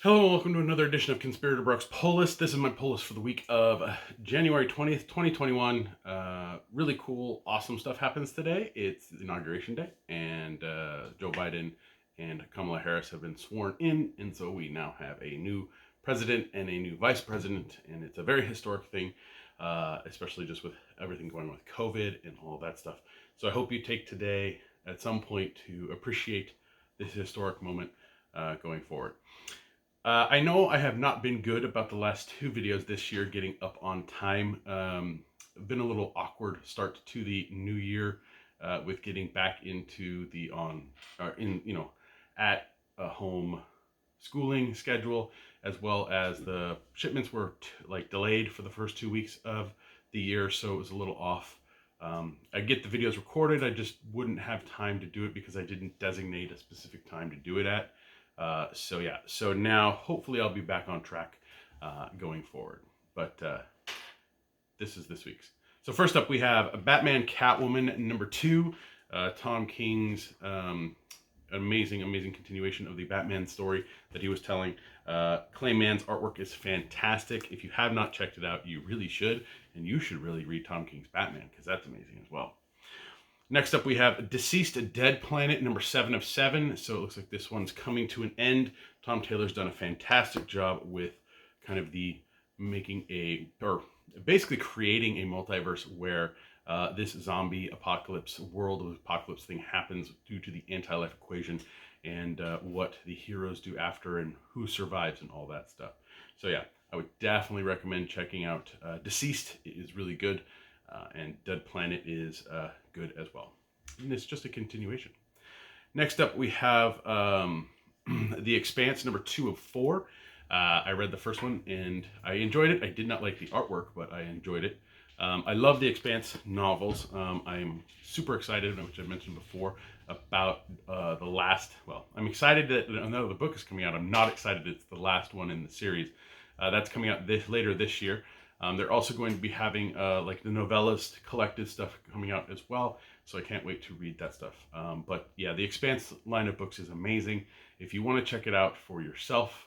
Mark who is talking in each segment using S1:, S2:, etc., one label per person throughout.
S1: Hello and welcome to another edition of Conspirator Brock's Poll List. This is my poll list for the week of January 20th, 2021. Really cool, awesome stuff happens today. It's Inauguration Day, and Joe Biden and Kamala Harris have been sworn in, and so we now have a new president and a new vice president, and it's a very historic thing, especially just with everything going on with COVID and all that stuff. So I hope you take today at some point to appreciate this historic moment going forward. I know I have not been good about the last two videos this year getting up on time. Been a little awkward start to the new year with getting back into the at a home schooling schedule, as well as the shipments were delayed for the first 2 weeks of the year, so it was a little off. I get the videos recorded, I just wouldn't have time to do it because I didn't designate a specific time to do it at. So now hopefully I'll be back on track going forward, but this is this week's. So first up we have Batman Catwoman number 2, Tom King's amazing continuation of the Batman story that he was telling. Clayman's artwork is fantastic. If you have not checked it out, you really should, and you should really read Tom King's Batman because that's amazing as well. Next up, we have Deceased Dead Planet, number 7 of 7. So it looks like this one's coming to an end. Tom Taylor's done a fantastic job with kind of basically creating a multiverse where this zombie apocalypse, world of apocalypse thing happens due to the anti-life equation and what the heroes do after and who survives and all that stuff. So yeah, I would definitely recommend checking out Deceased. It is really good. And Dead Planet is good as well. And it's just a continuation. Next up, we have The Expanse, number 2 of 4. I read the first one and I enjoyed it. I did not like the artwork, but I enjoyed it. I love the Expanse novels. I'm super excited, which I mentioned before, about the last. Well, I'm excited that another the book is coming out. I'm not excited it's the last one in the series. That's coming out later this year. They're also going to be having the novellas collected stuff coming out as well, so I can't wait to read that stuff. But yeah, the Expanse line of books is amazing. If you want to check it out for yourself,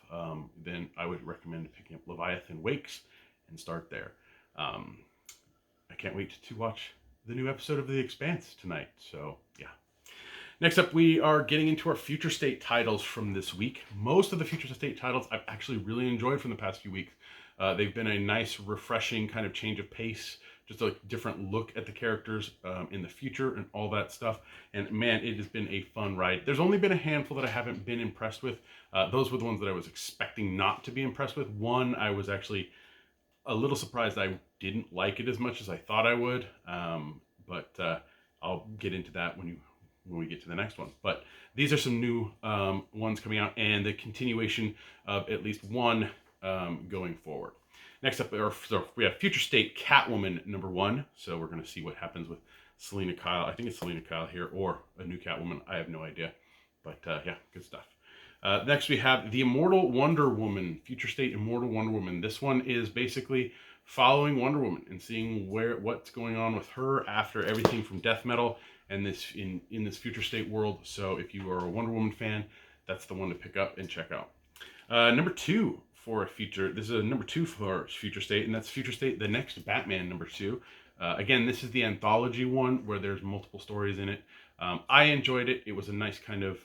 S1: then I would recommend picking up Leviathan Wakes and start there. I can't wait to watch the new episode of The Expanse tonight, so yeah. Next up, we are getting into our Future State titles from this week. Most of the Future State titles I've actually really enjoyed from the past few weeks. They've been a nice, refreshing kind of change of pace, just a different look at the characters in the future and all that stuff. And man, it has been a fun ride. There's only been a handful that I haven't been impressed with. Those were the ones that I was expecting not to be impressed with. One, I was actually a little surprised I didn't like it as much as I thought I would. But I'll get into that when we get to the next one. But these are some new ones coming out and the continuation of at least one going forward. Next up, we have Future State Catwoman number 1. So we're going to see what happens with Selena Kyle. I think it's Selena Kyle here, or a new Catwoman. I have no idea. But yeah, good stuff. Next, we have the Immortal Wonder Woman, Future State Immortal Wonder Woman. This one is basically following Wonder Woman and seeing what's going on with her after everything from death metal and this in this Future State world. So if you are a Wonder Woman fan, that's the one to pick up and check out. Number 2 for this is a number 2 for Future State, and that's Future State The Next Batman number 2. Again, this is the anthology one where there's multiple stories in it. I enjoyed it. It was a nice kind of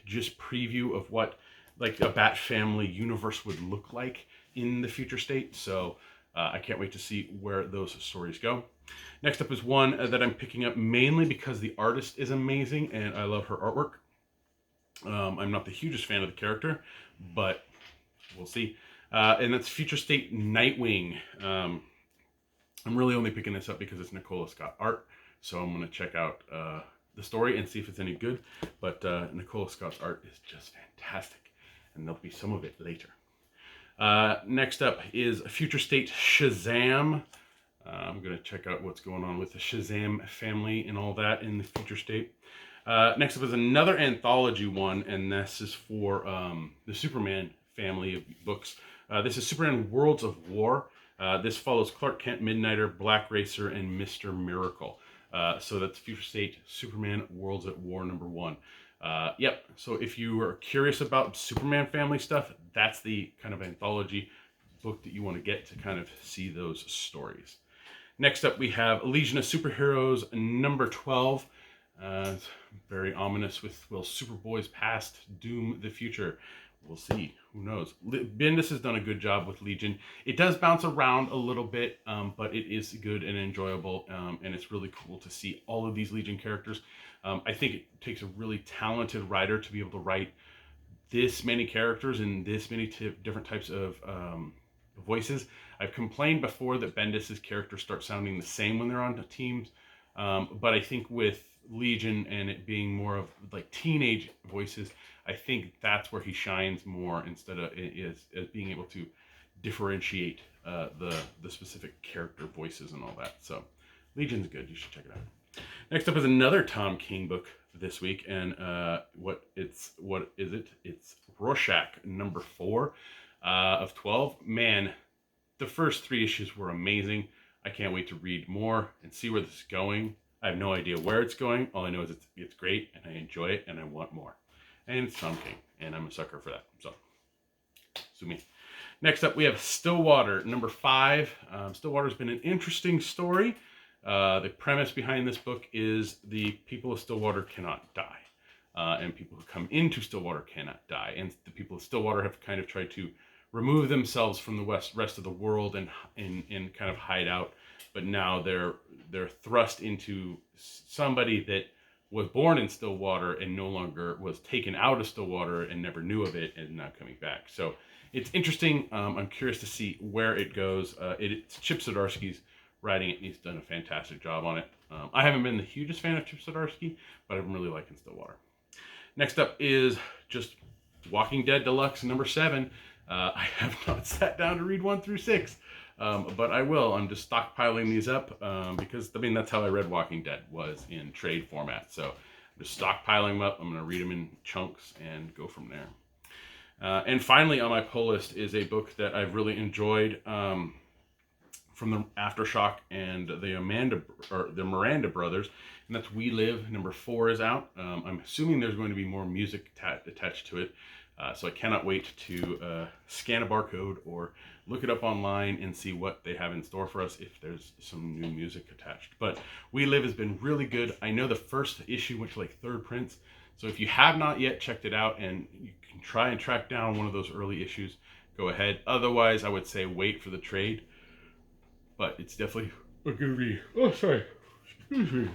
S1: just preview of what a Bat Family universe would look like in the Future State. So I can't wait to see where those stories go. Next up is one that I'm picking up mainly because the artist is amazing and I love her artwork. I'm not the hugest fan of the character, but we'll see. And that's Future State Nightwing. I'm really only picking this up because it's Nicola Scott art, so I'm going to check out the story and see if it's any good. But Nicola Scott's art is just fantastic, and there'll be some of it later. Next up is Future State Shazam. I'm going to check out what's going on with the Shazam family and all that in the Future State. Next up is another anthology one, and this is for the Superman family of books. This is Superman Worlds of War. This follows Clark Kent, Midnighter, Black Racer, and Mr. Miracle. So that's Future State Superman Worlds at War number 1. Yep. So if you are curious about Superman family stuff, that's the kind of anthology book that you want to get to kind of see those stories. Next up, we have Legion of Superheroes number 12. Very ominous with will Superboy's past doom the future? We'll see. Who knows? Bendis has done a good job with Legion. It does bounce around a little bit, but it is good and enjoyable, and it's really cool to see all of these Legion characters. I think it takes a really talented writer to be able to write this many characters and this many different types of voices. I've complained before that Bendis's characters start sounding the same when they're on the teams, but I think with Legion and it being more of like teenage voices, I think that's where he shines more instead of as being able to differentiate the specific character voices and all that. So Legion's good. You should check it out. Next up is another Tom King book this week, and what is it? It's Rorschach number 4 of 12. Man, the first 3 issues were amazing. I can't wait to read more and see where this is going. I have no idea where it's going. All I know is it's great, and I enjoy it, and I want more. And it's Tom King, and I'm a sucker for that. So, sue me. Next up, we have Stillwater, number 5. Stillwater's been an interesting story. The premise behind this book is the people of Stillwater cannot die. And people who come into Stillwater cannot die. And the people of Stillwater have kind of tried to remove themselves from the rest of the world and kind of hide out. But now they're thrust into somebody that was born in Stillwater and no longer was taken out of Stillwater and never knew of it and now coming back. So it's interesting. I'm curious to see where it goes. It's Chip Zdarsky's writing it, and he's done a fantastic job on it. I haven't been the hugest fan of Chip Zdarsky, but I'm really liking Stillwater. Next up is just Walking Dead Deluxe number 7. I have not sat down to read 1 through 6. But I will. I'm just stockpiling these up because, I mean, that's how I read Walking Dead, was in trade format. So I'm just stockpiling them up. I'm going to read them in chunks and go from there. And finally on my pull list is a book that I've really enjoyed from the Aftershock and the Miranda brothers, and that's We Live, number 4 is out. I'm assuming there's going to be more music attached to it. So I cannot wait to scan a barcode or look it up online and see what they have in store for us if there's some new music attached. But We Live has been really good. I know the first issue went to like 3rd prints. So if you have not yet checked it out and you can try and track down one of those early issues, go ahead. Otherwise, I would say wait for the trade. But it's definitely a good read. Oh, sorry. Excuse me.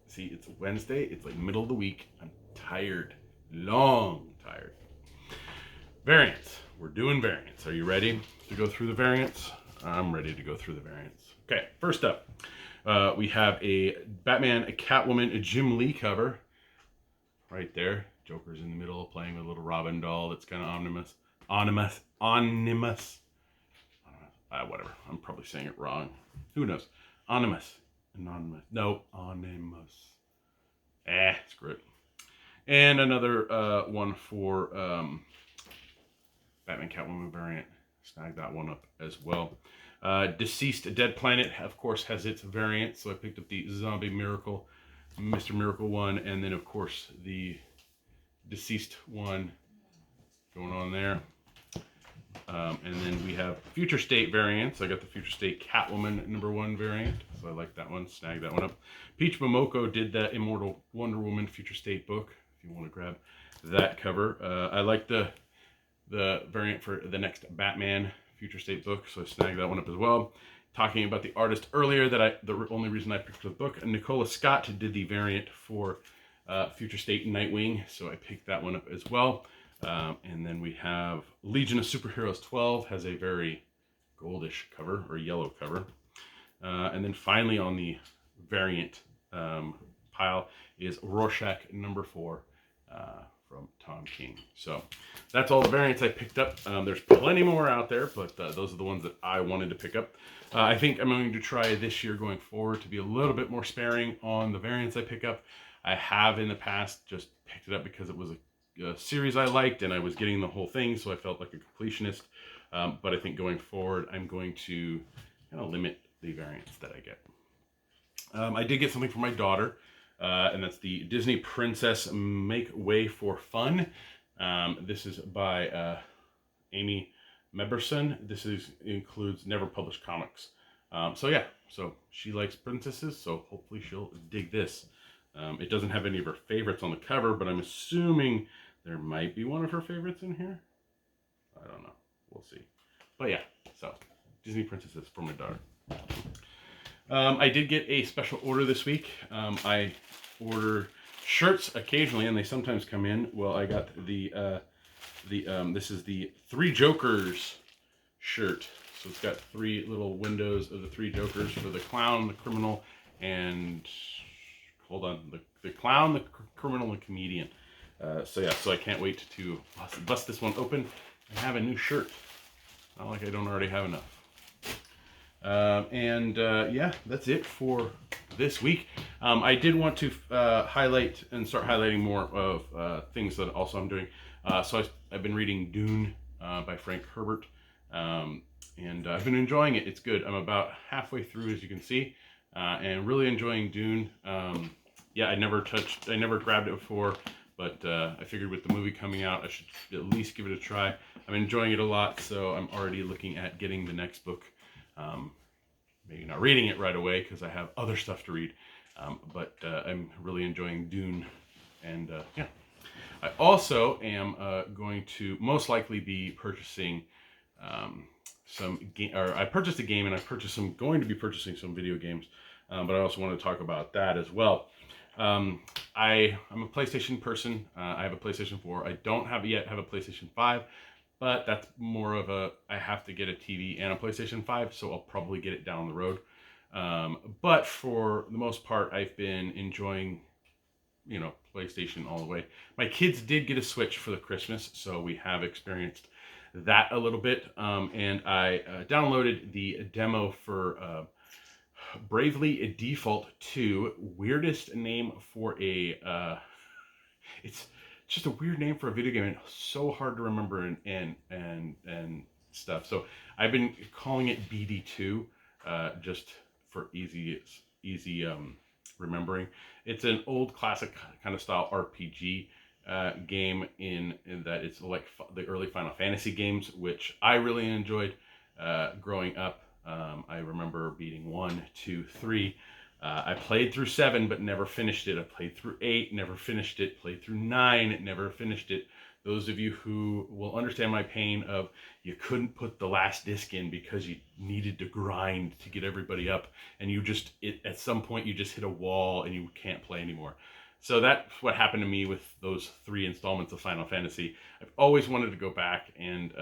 S1: See, it's Wednesday. It's like middle of the week. I'm tired. Tired. Variants. We're doing variants. Are you ready to go through the variants? I'm ready to go through the variants. Okay, first up, we have a Batman, a Catwoman, a Jim Lee cover. Right there. Joker's in the middle playing with a little Robin doll that's kind of omnibus. Whatever. I'm probably saying it wrong. Who knows? Anonymous. No, Anonymous. Screw it. And another one for Batman Catwoman variant. Snag that one up as well. Deceased Dead Planet, of course, has its variant. So I picked up the Zombie Miracle, Mr. Miracle one, and then, of course, the Deceased one going on there. And then we have Future State variants. I got the Future State Catwoman number 1 variant, so I like that one. Snag that one up. Peach Momoko did that Immortal Wonder Woman Future State book, if you want to grab that cover. I like the variant for the next Batman Future State book, so I snagged that one up as well. Talking about the artist earlier, the only reason I picked up the book, Nicola Scott did the variant for Future State Nightwing, so I picked that one up as well. And then we have Legion of Superheroes 12, has a very goldish cover, or yellow cover. And then finally on the variant pile is Rorschach number 4 from Tom King. So that's all the variants I picked up. There's plenty more out there, but those are the ones that I wanted to pick up. I think I'm going to try this year going forward to be a little bit more sparing on the variants I pick up. I have in the past just picked it up because it was a series I liked and I was getting the whole thing, so I felt like a completionist. But I think going forward, I'm going to kind of limit the variants that I get. I did get something for my daughter. and that's the Disney Princess Make Way for Fun. This is by Amy Meberson. Includes never published comics. So she likes princesses, so hopefully she'll dig this. It doesn't have any of her favorites on the cover, but I'm assuming there might be one of her favorites in here. I don't know. We'll see. But yeah, so Disney Princesses for my daughter. I did get a special order this week. I order shirts occasionally, and they sometimes come in. Well, I got this is the Three Jokers shirt. So it's got 3 little windows of the 3 Jokers for the clown, the criminal, and the clown, the criminal, and comedian. So I can't wait to bust this one open and have a new shirt. Not like I don't already have enough. That's it for this week. I did want to highlight and start highlighting more of things that also I'm doing. So I've been reading Dune by Frank Herbert, and I've been enjoying it. It's good. I'm about halfway through, as you can see, and really enjoying Dune. I never grabbed it before, but I figured with the movie coming out, I should at least give it a try. I'm enjoying it a lot, so I'm already looking at getting the next book. Maybe not reading it right away because I have other stuff to read, but I'm really enjoying Dune, and I also am going to most likely be purchasing I purchased a game, and going to be purchasing some video games, but I also want to talk about that as well. I'm a PlayStation person. I have a PlayStation 4. I don't yet have a PlayStation 5, but that's more of I have to get a TV and a PlayStation 5, so I'll probably get it down the road. But for the most part, I've been enjoying, PlayStation all the way. My kids did get a Switch for the Christmas, so we have experienced that a little bit. And I downloaded the demo for Bravely Default 2. Weirdest name for it's just a weird name for a video game, and so hard to remember and stuff. So I've been calling it BD2, just for easy remembering. It's an old classic kind of style RPG game in that it's like the early Final Fantasy games, which I really enjoyed growing up. I remember beating 1, 2, 3. I played through 7, but never finished it. I played through 8, never finished it. Played through 9, never finished it. Those of you who will understand my pain of you couldn't put the last disc in because you needed to grind to get everybody up, and at some point you just hit a wall and you can't play anymore. So that's what happened to me with those 3 installments of Final Fantasy. I've always wanted to go back and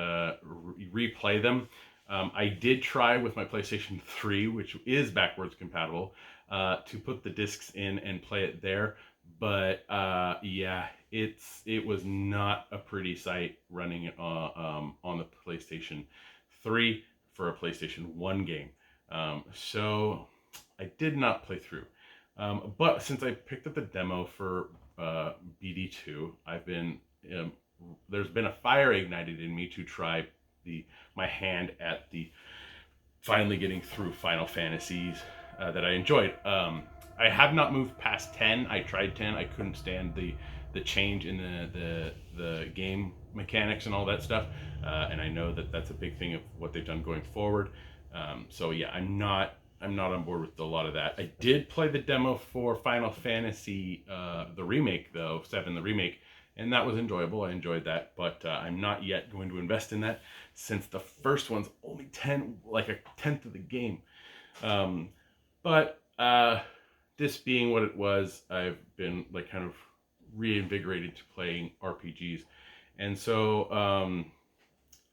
S1: replay them. I did try with my PlayStation 3, which is backwards compatible, to put the discs in and play it there. But it was not a pretty sight running it on the PlayStation 3 for a PlayStation 1 game. So I did not play through. But since I picked up the demo for BD2, there's been a fire ignited in me to try my hand at finally getting through Final Fantasies that I enjoyed. I have not moved past 10. I tried 10. I couldn't stand the change in the game mechanics and all that stuff. And I know that that's a big thing of what they've done going forward. I'm not on board with a lot of that. I did play the demo for Final Fantasy, the remake though, 7, the remake, and that was enjoyable. I enjoyed that, but I'm not yet going to invest in that since the first one's only like a tenth of the game. But this being what it was, I've been like kind of reinvigorated to playing RPGs, and so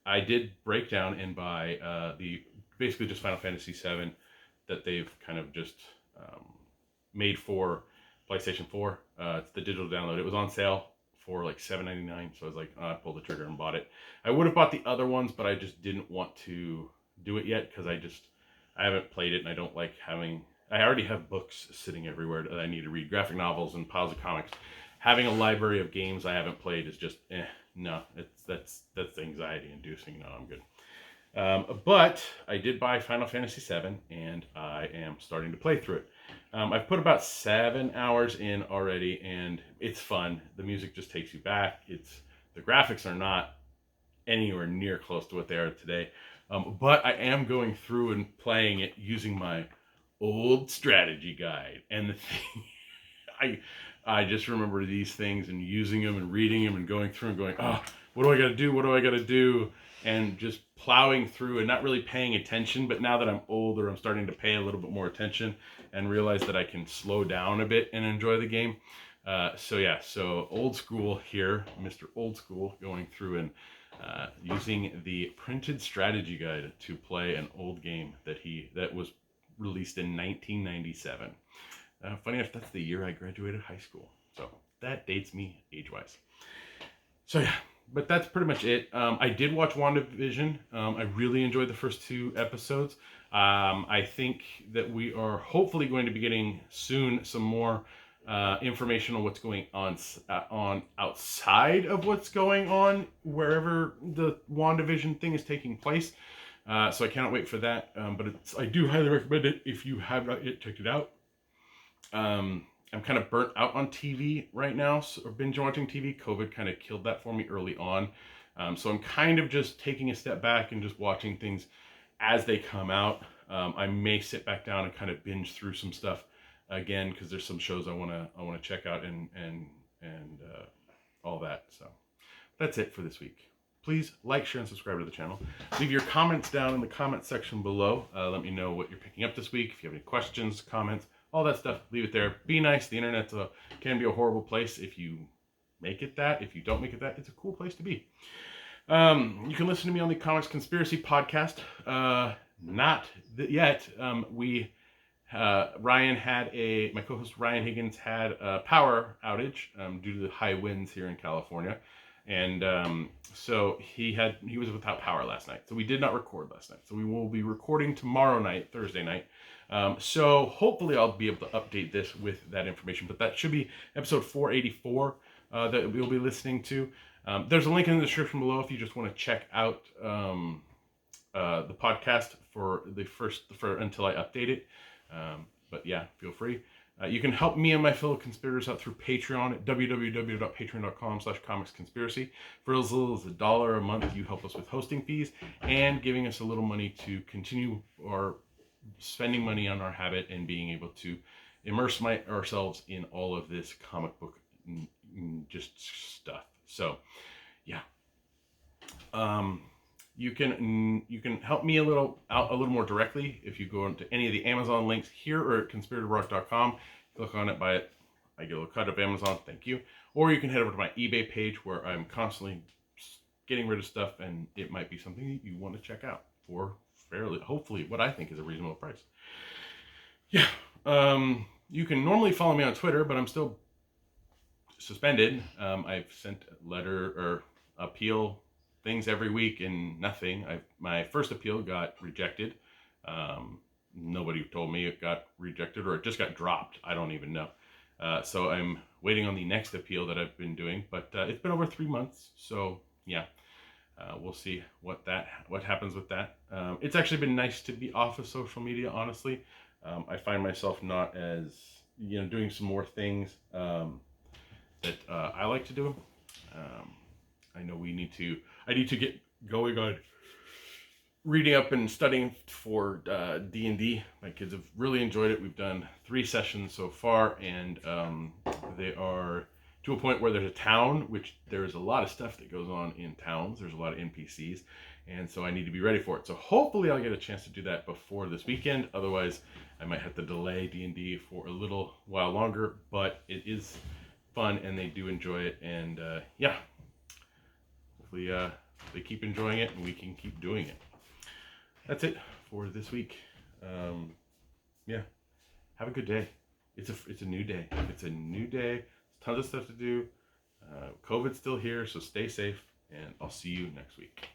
S1: I did break down and buy basically just Final Fantasy 7 that they've kind of just made for PlayStation 4. It's the digital download. It was on sale for like $7.99, so I was like, I pulled the trigger and bought it. I would have bought the other ones, but I just didn't want to do it yet because I haven't played it, and I don't like having. I already have books sitting everywhere that I need to read, graphic novels and piles of comics. Having a library of games I haven't played is just no. That's anxiety inducing. No, I'm good. But I did buy Final Fantasy VII, and I am starting to play through it. I've put about 7 hours in already, and it's fun. The music just takes you back. The graphics are not anywhere near close to what they are today. But I am going through and playing it using my old strategy guide. And the thing, I just remember these things and using them and reading them and going through and going, oh, what do I got to do? What do I got to do? And just plowing through and not really paying attention. But now that I'm older, I'm starting to pay a little bit more attention and realize that I can slow down a bit and enjoy the game. So old school here, Mr. Old School, going through and using the printed strategy guide to play an old game that was released in 1997. Funny enough, that's the year I graduated high school, so that dates me age-wise. So yeah, but that's pretty much it. I did watch WandaVision. I really enjoyed the first 2 episodes. I think that we are hopefully going to be getting soon some more information on what's going on outside of what's going on wherever the WandaVision thing is taking place. So I cannot wait for that. But I do highly recommend it if you have not yet checked it out. I'm kind of burnt out on TV right now, or binge watching TV. COVID kind of killed that for me early on. So I'm kind of just taking a step back and just watching things as they come out. I may sit back down and kind of binge through some stuff again, because there's some shows I want to check out and all that. So that's it for this week. Please like, share, and subscribe to the channel. Leave your comments down in the comment section below. Let me know what you're picking up this week. If you have any questions, comments, all that stuff, leave it there. Be nice. The internet can be a horrible place if you make it that. If you don't make it that, it's a cool place to be. You can listen to me on the Comics Conspiracy podcast. Not yet. My co-host Ryan Higgins had a power outage due to the high winds here in California. And so he was without power last night. So we did not record last night. So we will be recording tomorrow night, Thursday night. So hopefully I'll be able to update this with that information. But that should be episode 484 that we'll be listening to. There's a link in the description below if you just want to check out the podcast until I update it. But yeah, feel free. You can help me and my fellow conspirators out through Patreon at www.patreon.com/comicsconspiracy. For as little as $1 a month, you help us with hosting fees and giving us a little money to continue our spending money on our habit and being able to immerse ourselves in all of this comic book just stuff. So yeah. You can help me a little more directly if you go into any of the Amazon links here or at conspiratorrock.com. Click on it, buy it. I get a little cut of Amazon, thank you. Or you can head over to my eBay page where I'm constantly getting rid of stuff, and it might be something that you want to check out for hopefully what I think is a reasonable price. Yeah. You can normally follow me on Twitter, but I'm still suspended. I've sent letter or appeal things every week and nothing. My first appeal got rejected. Nobody told me it got rejected or it just got dropped. I don't even know. So I'm waiting on the next appeal that I've been doing, but it's been over 3 months. So yeah, we'll see what happens with that. It's actually been nice to be off of social media, honestly. I find myself not as, doing some more things that I like to do. I know I need to get going on reading up and studying for D&D. My kids have really enjoyed it. We've done 3 sessions so far, and they are to a point where there's a town, which there's a lot of stuff that goes on in towns. There's a lot of NPCs, and so I need to be ready for it. So hopefully I'll get a chance to do that before this weekend. Otherwise, I might have to delay D&D for a little while longer, but it is fun, and they do enjoy it, and yeah. Hopefully they keep enjoying it and we can keep doing it. That's it for this week. Yeah, have a good day. It's a new day. It's a new day. Tons of stuff to do. COVID's still here, so stay safe, and I'll see you next week.